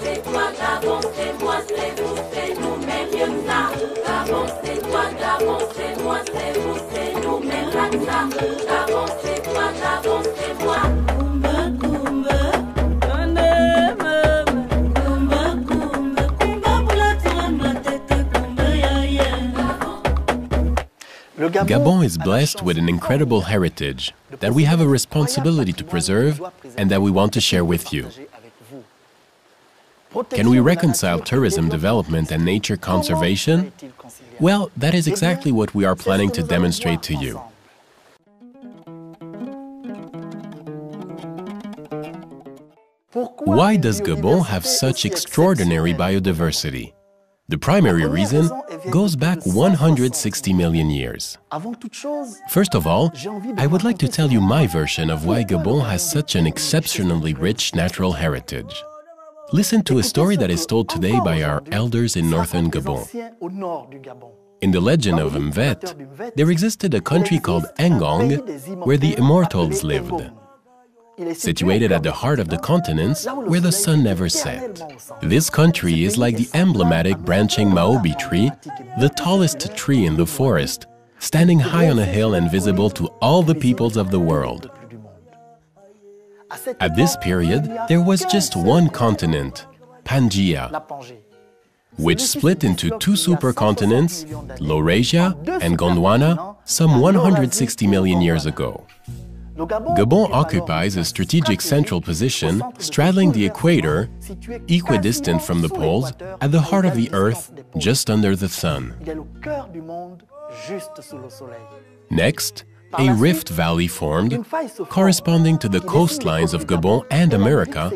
c'est toi, Gabon, c'est moi, c'est vous, c'est nous, mais mieux que ça. Gabon, c'est toi, Gabon, c'est moi, c'est vous, c'est nous, mais pas que ça. Gabon, c'est toi, Gabon, c'est moi. Gabon is blessed with an incredible heritage that we have a responsibility to preserve and that we want to share with you. Can we reconcile tourism development and nature conservation? Well, that is exactly what we are planning to demonstrate to you. Why does Gabon have such extraordinary biodiversity? The primary reason goes back 160 million years. First of all, I would like to tell you my version of why Gabon has such an exceptionally rich natural heritage. Listen to a story that is told today by our elders in northern Gabon. In the legend of Mvet, there existed a country called Ngong, where the immortals lived. Situated at the heart of the continents, where the sun never set. This country is like the emblematic branching Maobi tree, the tallest tree in the forest, standing high on a hill and visible to all the peoples of the world. At this period, there was just one continent, Pangaea, which split into two supercontinents, Laurasia and Gondwana, some 160 million years ago. Gabon occupies a strategic central position, straddling the equator, equidistant from the poles, at the heart of the Earth, just under the sun. Next, a rift valley formed, corresponding to the coastlines of Gabon and America,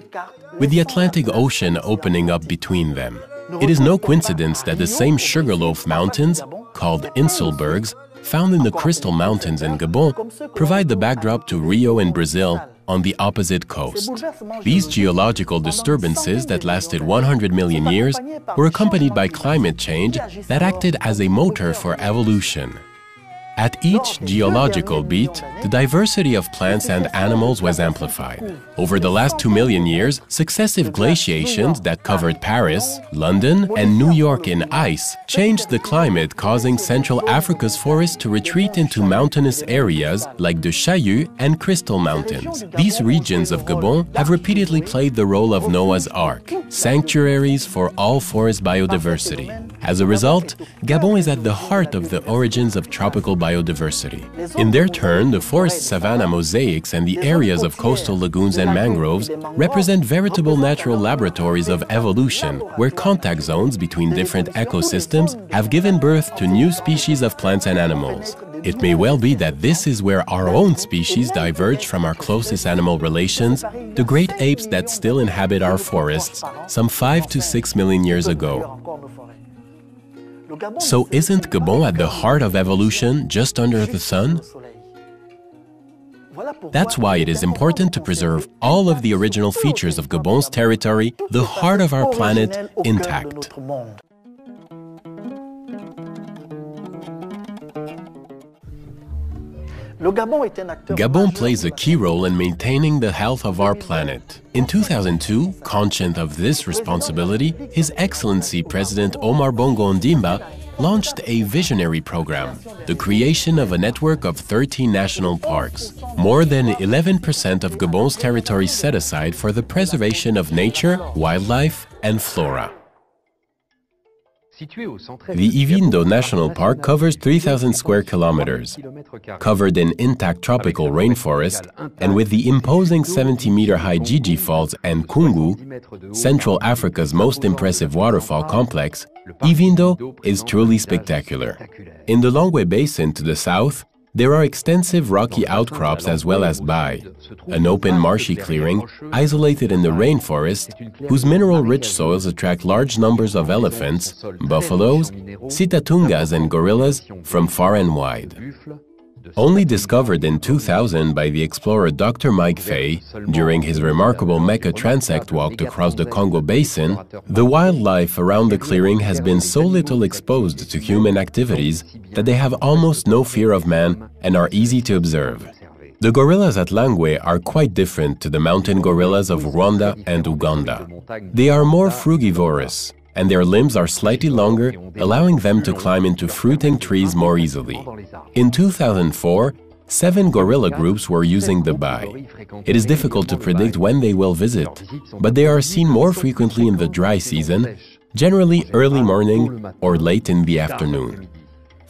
with the Atlantic Ocean opening up between them. It is no coincidence that the same Sugarloaf Mountains, called Inselbergs, found in the Crystal Mountains in Gabon, provide the backdrop to Rio in Brazil on the opposite coast. These geological disturbances that lasted 100 million years were accompanied by climate change that acted as a motor for evolution. At each geological beat, the diversity of plants and animals was amplified. Over the last 2 million years, successive glaciations that covered Paris, London, and New York in ice changed the climate, causing Central Africa's forests to retreat into mountainous areas like the Chailloux and Crystal Mountains. These regions of Gabon have repeatedly played the role of Noah's Ark, sanctuaries for all forest biodiversity. As a result, Gabon is at the heart of the origins of tropical biodiversity. In their turn, the forest-savanna mosaics and the areas of coastal lagoons and mangroves represent veritable natural laboratories of evolution, where contact zones between different ecosystems have given birth to new species of plants and animals. It may well be that this is where our own species diverged from our closest animal relations, the great apes that still inhabit our forests, some 5 to 6 million years ago. So isn't Gabon at the heart of evolution, just under the sun? That's why it is important to preserve all of the original features of Gabon's territory, the heart of our planet, intact. Gabon plays a key role in maintaining the health of our planet. In 2002, conscious of this responsibility, His Excellency President Omar Bongo Ondimba launched a visionary program, the creation of a network of 13 national parks, more than 11% of Gabon's territory set aside for the preservation of nature, wildlife, and flora. The Ivindo National Park covers 3,000 square kilometers, covered in intact tropical rainforest, and with the imposing 70-meter-high Gigi Falls and Kungu, Central Africa's most impressive waterfall complex, Ivindo is truly spectacular. In the Longwe Basin to the south, there are extensive rocky outcrops as well as Bai, an open marshy clearing isolated in the rainforest whose mineral-rich soils attract large numbers of elephants, buffaloes, sitatungas and gorillas from far and wide. Only discovered in 2000 by the explorer Dr. Mike Fay during his remarkable Mecca transect walk across the Congo Basin, the wildlife around the clearing has been so little exposed to human activities that they have almost no fear of man and are easy to observe. The gorillas at Langwe are quite different to the mountain gorillas of Rwanda and Uganda. They are more frugivorous, and their limbs are slightly longer, allowing them to climb into fruiting trees more easily. In 2004, 7 gorilla groups were using the baai. It is difficult to predict when they will visit, but they are seen more frequently in the dry season, generally early morning or late in the afternoon.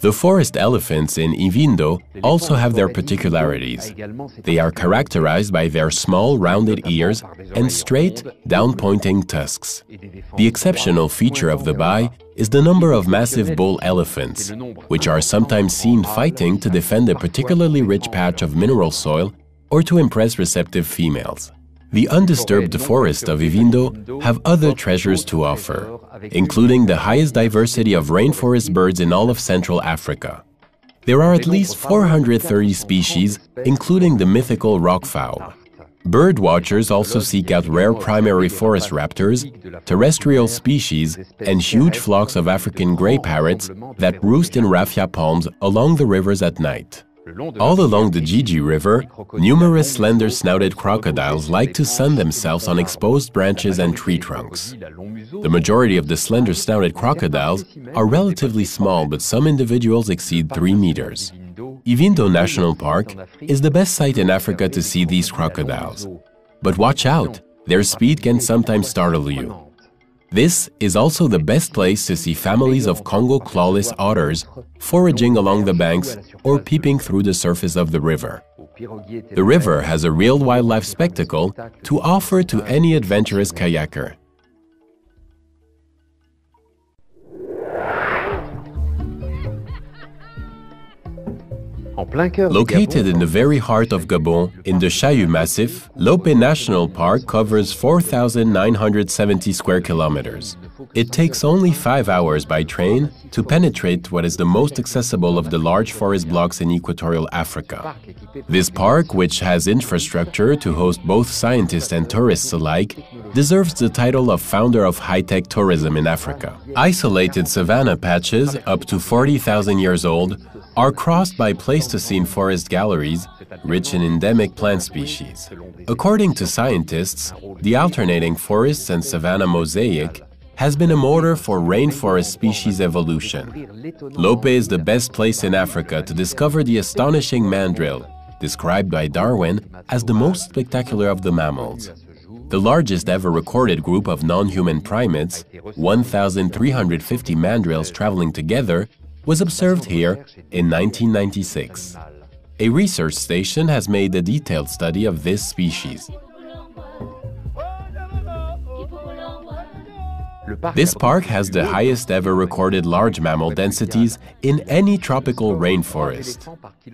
The forest elephants in Ivindo also have their particularities. They are characterized by their small, rounded ears and straight, down-pointing tusks. The exceptional feature of the baai is the number of massive bull elephants, which are sometimes seen fighting to defend a particularly rich patch of mineral soil or to impress receptive females. The undisturbed forests of Ivindo have other treasures to offer, including the highest diversity of rainforest birds in all of Central Africa. There are at least 430 species, including the mythical rockfowl. Bird watchers also seek out rare primary forest raptors, terrestrial species, and huge flocks of African gray parrots that roost in raffia palms along the rivers at night. All along the Gigi River, numerous slender-snouted crocodiles like to sun themselves on exposed branches and tree trunks. The majority of the slender-snouted crocodiles are relatively small, but some individuals exceed 3 meters. Ivindo National Park is the best site in Africa to see these crocodiles. But watch out, their speed can sometimes startle you. This is also the best place to see families of Congo clawless otters foraging along the banks or peeping through the surface of the river. The river has a real wildlife spectacle to offer to any adventurous kayaker. Located in the very heart of Gabon, in the Chaillu Massif, Lope National Park covers 4,970 square kilometers. It takes only 5 hours by train to penetrate what is the most accessible of the large forest blocks in equatorial Africa. This park, which has infrastructure to host both scientists and tourists alike, deserves the title of founder of high-tech tourism in Africa. Isolated savanna patches, up to 40,000 years old, are crossed by Pleistocene forest galleries, rich in endemic plant species. According to scientists, the alternating forests and savanna mosaic has been a motor for rainforest species evolution. Lope is the best place in Africa to discover the astonishing mandrill, described by Darwin as the most spectacular of the mammals. The largest ever recorded group of non-human primates, 1,350 mandrills traveling together, was observed here in 1996. A research station has made a detailed study of this species. This park has the highest ever recorded large mammal densities in any tropical rainforest.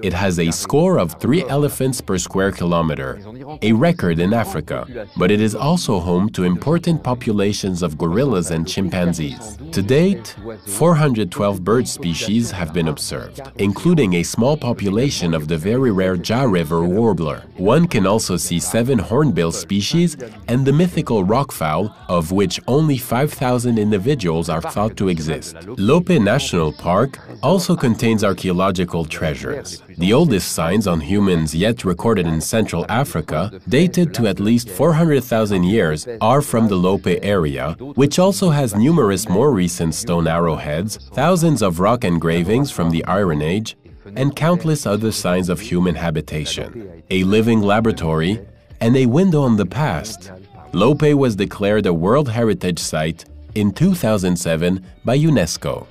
It has a score of 3 elephants per square kilometer, a record in Africa, but it is also home to important populations of gorillas and chimpanzees. To date, 412 bird species have been observed, including a small population of the very rare Ja River warbler. One can also see 7 hornbill species and the mythical rockfowl, of which only 5,000 individuals are thought to exist. Lope National Park also contains archaeological treasures. The oldest signs on humans yet recorded in Central Africa, dated to at least 400,000 years, are from the Lope area, which also has numerous more recent stone arrowheads, thousands of rock engravings from the Iron Age, and countless other signs of human habitation. A living laboratory and a window on the past. Lope was declared a World Heritage Site in 2007 by UNESCO.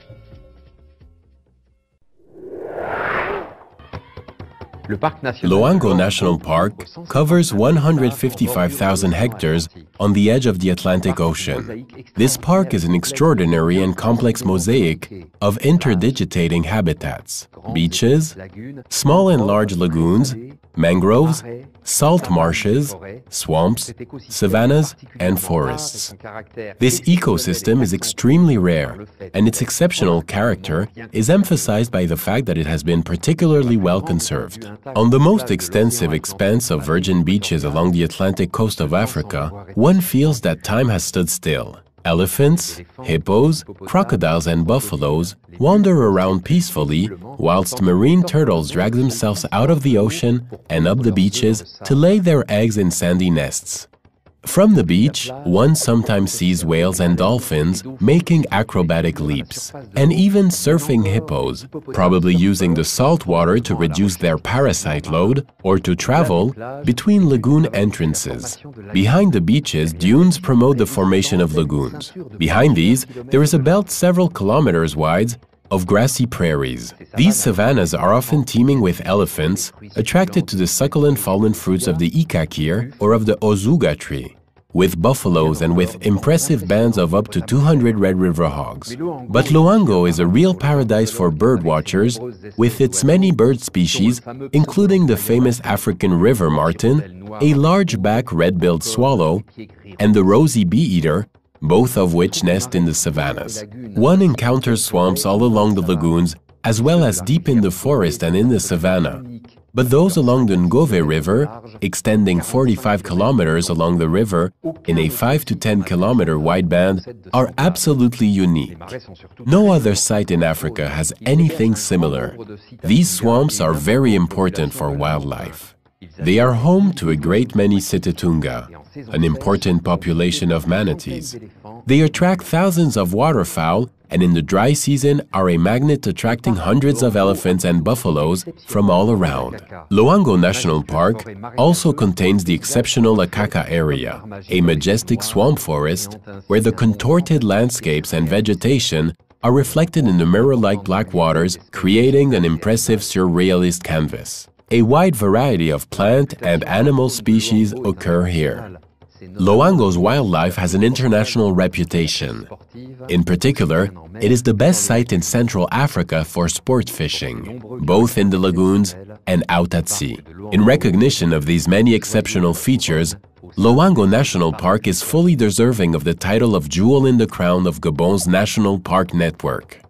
Loango National Park covers 155,000 hectares on the edge of the Atlantic Ocean. This park is an extraordinary and complex mosaic of interdigitating habitats: beaches, small and large lagoons, mangroves, salt marshes, swamps, savannas, and forests. This ecosystem is extremely rare, and its exceptional character is emphasized by the fact that it has been particularly well conserved. On the most extensive expanse of virgin beaches along the Atlantic coast of Africa, one feels that time has stood still. Elephants, hippos, crocodiles and buffaloes wander around peacefully, whilst marine turtles drag themselves out of the ocean and up the beaches to lay their eggs in sandy nests. From the beach, one sometimes sees whales and dolphins making acrobatic leaps, and even surfing hippos, probably using the salt water to reduce their parasite load or to travel between lagoon entrances. Behind the beaches, dunes promote the formation of lagoons. Behind these, there is a belt several kilometers wide of grassy prairies. These savannas are often teeming with elephants, attracted to the succulent fallen fruits of the ikakir or of the ozuga tree, with buffaloes and with impressive bands of up to 200 Red River hogs. But Loango is a real paradise for bird watchers, with its many bird species, including the famous African river martin, a large-back red-billed swallow, and the rosy bee-eater, both of which nest in the savannas. One encounters swamps all along the lagoons, as well as deep in the forest and in the savanna. But those along the Ngove River, extending 45 kilometers along the river in a 5 to 10 kilometer wide band, are absolutely unique. No other site in Africa has anything similar. These swamps are very important for wildlife. They are home to a great many Sitatunga, an important population of manatees. They attract thousands of waterfowl and in the dry season are a magnet attracting hundreds of elephants and buffaloes from all around. Loango National Park also contains the exceptional Akaka area, a majestic swamp forest where the contorted landscapes and vegetation are reflected in the mirror-like black waters, creating an impressive surrealist canvas. A wide variety of plant and animal species occur here. Loango's wildlife has an international reputation. In particular, it is the best site in Central Africa for sport fishing, both in the lagoons and out at sea. In recognition of these many exceptional features, Loango National Park is fully deserving of the title of Jewel in the Crown of Gabon's National Park Network.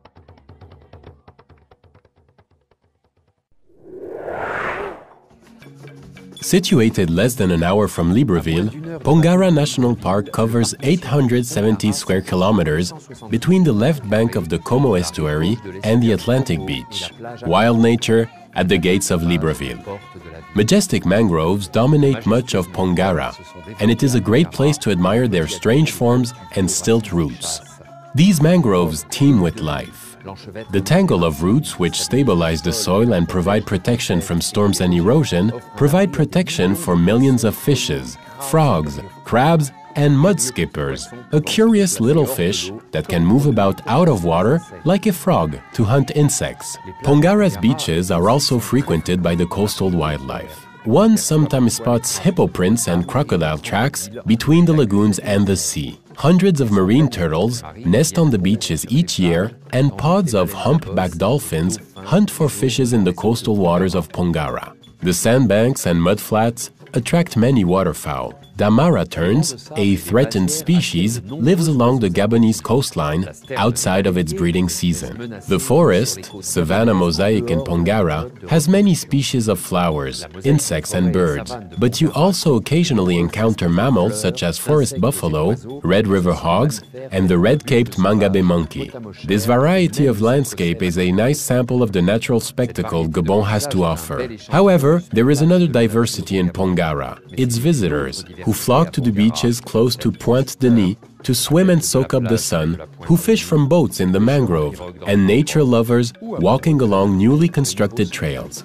Situated less than an hour from Libreville, Pongara National Park covers 870 square kilometers between the left bank of the Como estuary and the Atlantic beach. Wild nature at the gates of Libreville. Majestic mangroves dominate much of Pongara, and it is a great place to admire their strange forms and stilt roots. These mangroves teem with life. The tangle of roots, which stabilize the soil and provide protection from storms and erosion, provide protection for millions of fishes, frogs, crabs, and mud skippers, a curious little fish that can move about out of water like a frog to hunt insects. Pongara's beaches are also frequented by the coastal wildlife. One sometimes spots hippoprints and crocodile tracks between the lagoons and the sea. Hundreds of marine turtles nest on the beaches each year, and pods of humpback dolphins hunt for fishes in the coastal waters of Pongara. The sandbanks and mudflats attract many waterfowl. Damara terns, a threatened species, lives along the Gabonese coastline outside of its breeding season. The forest, savanna mosaic in Pongara, has many species of flowers, insects and birds, but you also occasionally encounter mammals such as forest buffalo, red river hogs, and the red-caped mangabe monkey. This variety of landscape is a nice sample of the natural spectacle Gabon has to offer. However, there is another diversity in Pongara, its visitors, who flock to the beaches close to Pointe Denis to swim and soak up the sun, who fish from boats in the mangrove, and nature lovers walking along newly constructed trails.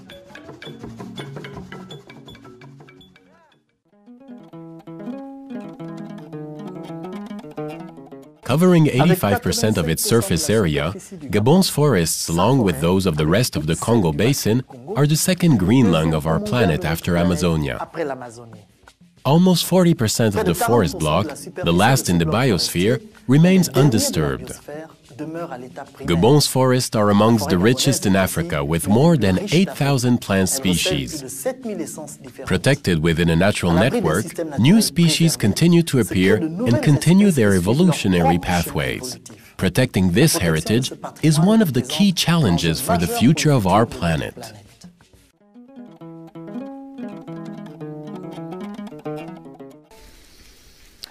Covering 85% of its surface area, Gabon's forests, along with those of the rest of the Congo Basin, are the second green lung of our planet after Amazonia. Almost 40% of the forest block, the last in the biosphere, remains undisturbed. Gabon's forests are amongst the richest in Africa, with more than 8,000 plant species. Protected within a natural network, new species continue to appear and continue their evolutionary pathways. Protecting this heritage is one of the key challenges for the future of our planet.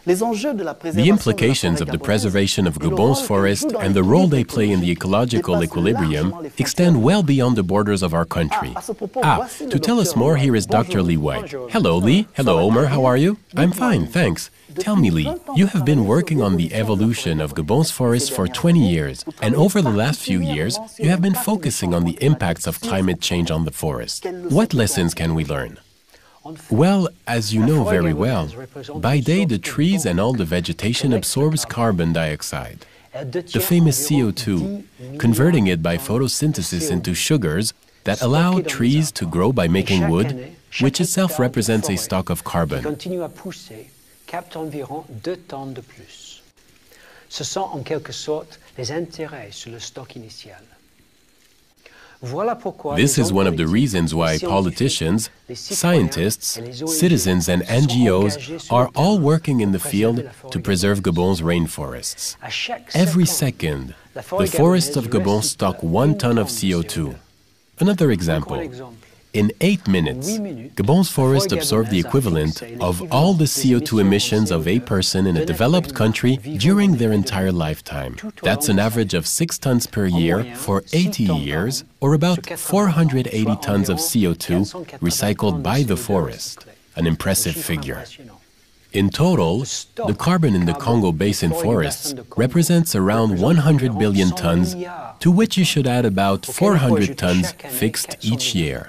The implications of the preservation of Gabon's forest and the role they play in the ecological equilibrium extend well beyond the borders of our country. To tell us more, here is Dr. Lee White. Hello, Lee. Hello, Omer. How are you? I'm fine, thanks. Tell me, Lee, you have been working on the evolution of Gabon's forests for 20 years, and over the last few years, you have been focusing on the impacts of climate change on the forest. What lessons can we learn? Well, as you know very well, by day the trees and all the vegetation absorbs carbon dioxide, the famous CO2, converting it by photosynthesis into sugars that allow trees to grow by making wood, which itself represents a stock of carbon. Capte environ 2 tonnes de plus. Ce sont en quelque sorte les intérêts sur le stock initial. This is one of the reasons why politicians, scientists, citizens and NGOs are all working in the field to preserve Gabon's rainforests. Every second, the forests of Gabon stock 1 ton of CO2. Another example. In 8 minutes, Gabon's forest absorbed the equivalent of all the CO2 emissions of a person in a developed country during their entire lifetime. That's an average of 6 tons per year for 80 years, or about 480 tons of CO2 recycled by the forest. An impressive figure. In total, the carbon in the Congo Basin forests represents around 100 billion tons, to which you should add about 400 tons fixed each year.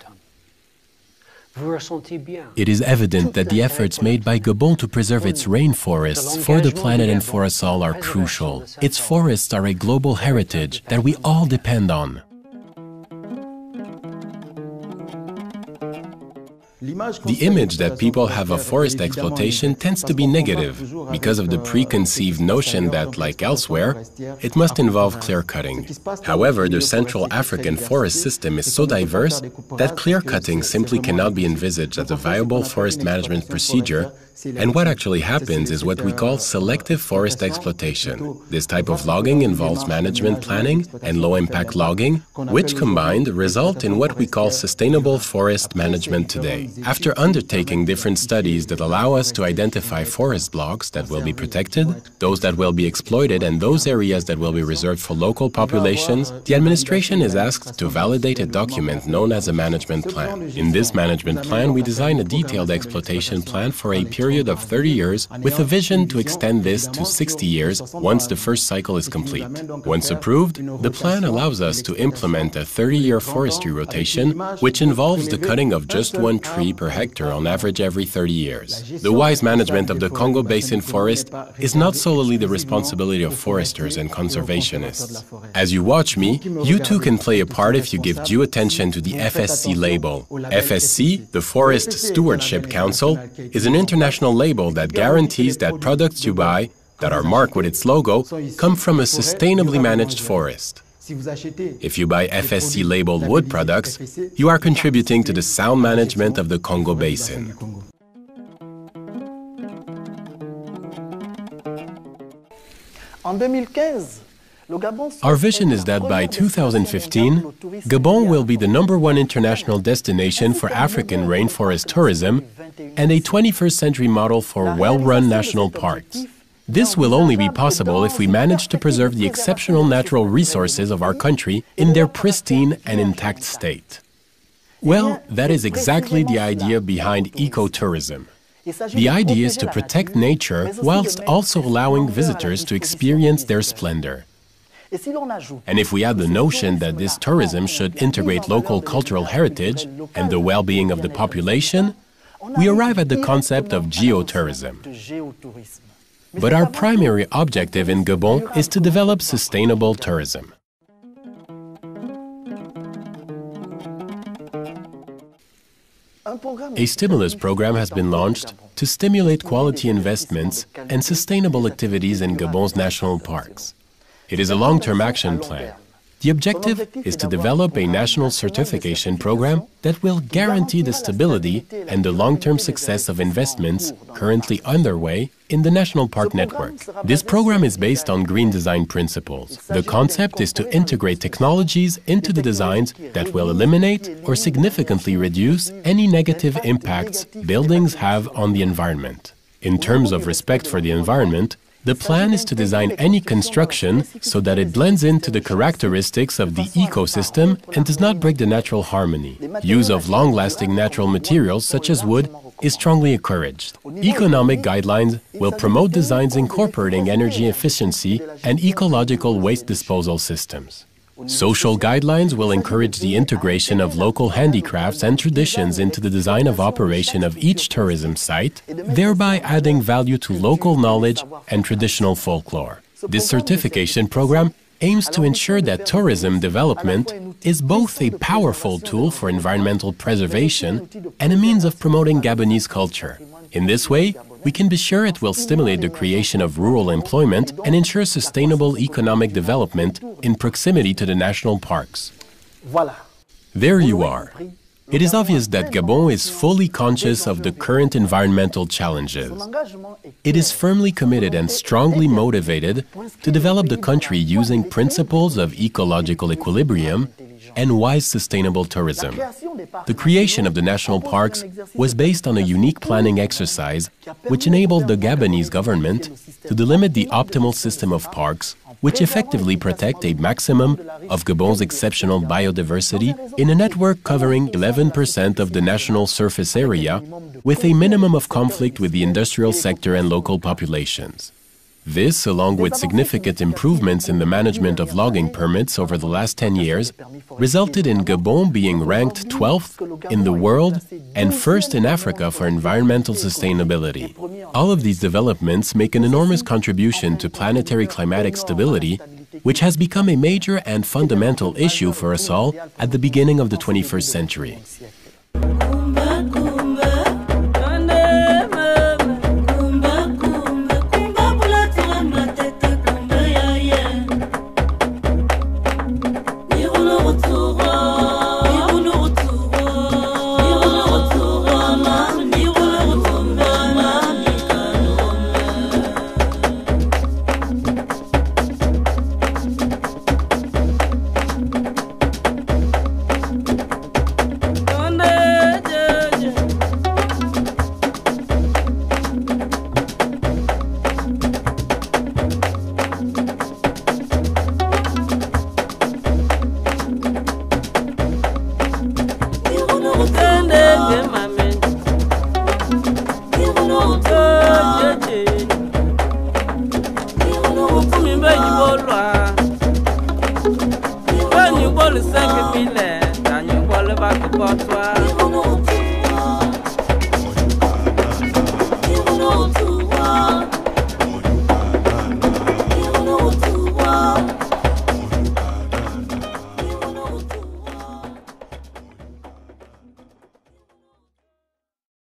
It is evident that the efforts made by Gabon to preserve its rainforests for the planet and for us all are crucial. Its forests are a global heritage that we all depend on. The image that people have of forest exploitation tends to be negative because of the preconceived notion that, like elsewhere, it must involve clear-cutting. However, the Central African forest system is so diverse that clear-cutting simply cannot be envisaged as a viable forest management procedure, and what actually happens is what we call selective forest exploitation. This type of logging involves management planning and low-impact logging, which combined result in what we call sustainable forest management today. After undertaking different studies that allow us to identify forest blocks that will be protected, those that will be exploited, and those areas that will be reserved for local populations, the administration is asked to validate a document known as a management plan. In this management plan, we design a detailed exploitation plan for a period of 30 years with a vision to extend this to 60 years once the first cycle is complete. Once approved, the plan allows us to implement a 30-year forestry rotation, which involves the cutting of just 1 tree per hectare on average every 30 years. The wise management of the Congo Basin forest is not solely the responsibility of foresters and conservationists. As you watch me, you too can play a part if you give due attention to the FSC label. FSC, the Forest Stewardship Council, is an international label that guarantees that products you buy, that are marked with its logo, come from a sustainably managed forest. If you buy FSC-labeled wood products, you are contributing to the sound management of the Congo Basin. Our vision is that by 2015, Gabon will be the #1 international destination for African rainforest tourism and a 21st century model for well-run national parks. This will only be possible if we manage to preserve the exceptional natural resources of our country in their pristine and intact state. Well, that is exactly the idea behind ecotourism. The idea is to protect nature whilst also allowing visitors to experience their splendor. And if we add the notion that this tourism should integrate local cultural heritage and the well-being of the population, we arrive at the concept of geotourism. But our primary objective in Gabon is to develop sustainable tourism. A stimulus program has been launched to stimulate quality investments and sustainable activities in Gabon's national parks. It is a long-term action plan. The objective is to develop a national certification program that will guarantee the stability and the long-term success of investments currently underway in the national park network. This program is based on green design principles. The concept is to integrate technologies into the designs that will eliminate or significantly reduce any negative impacts buildings have on the environment. In terms of respect for the environment, the plan is to design any construction so that it blends into the characteristics of the ecosystem and does not break the natural harmony. Use of long-lasting natural materials such as wood is strongly encouraged. Economic guidelines will promote designs incorporating energy efficiency and ecological waste disposal systems. Social guidelines will encourage the integration of local handicrafts and traditions into the design of operation of each tourism site, thereby adding value to local knowledge and traditional folklore. This certification program aims to ensure that tourism development is both a powerful tool for environmental preservation and a means of promoting Gabonese culture. In this way, we can be sure it will stimulate the creation of rural employment and ensure sustainable economic development in proximity to the national parks. There you are. It is obvious that Gabon is fully conscious of the current environmental challenges. It is firmly committed and strongly motivated to develop the country using principles of ecological equilibrium and wise sustainable tourism. The creation of the national parks was based on a unique planning exercise which enabled the Gabonese government to delimit the optimal system of parks which effectively protect a maximum of Gabon's exceptional biodiversity in a network covering 11% of the national surface area, with a minimum of conflict with the industrial sector and local populations. This, along with significant improvements in the management of logging permits over the last 10 years, resulted in Gabon being ranked 12th in the world and first in Africa for environmental sustainability. All of these developments make an enormous contribution to planetary climatic stability, which has become a major and fundamental issue for us all at the beginning of the 21st century. Le 5 000, t'as une balle, va te porter.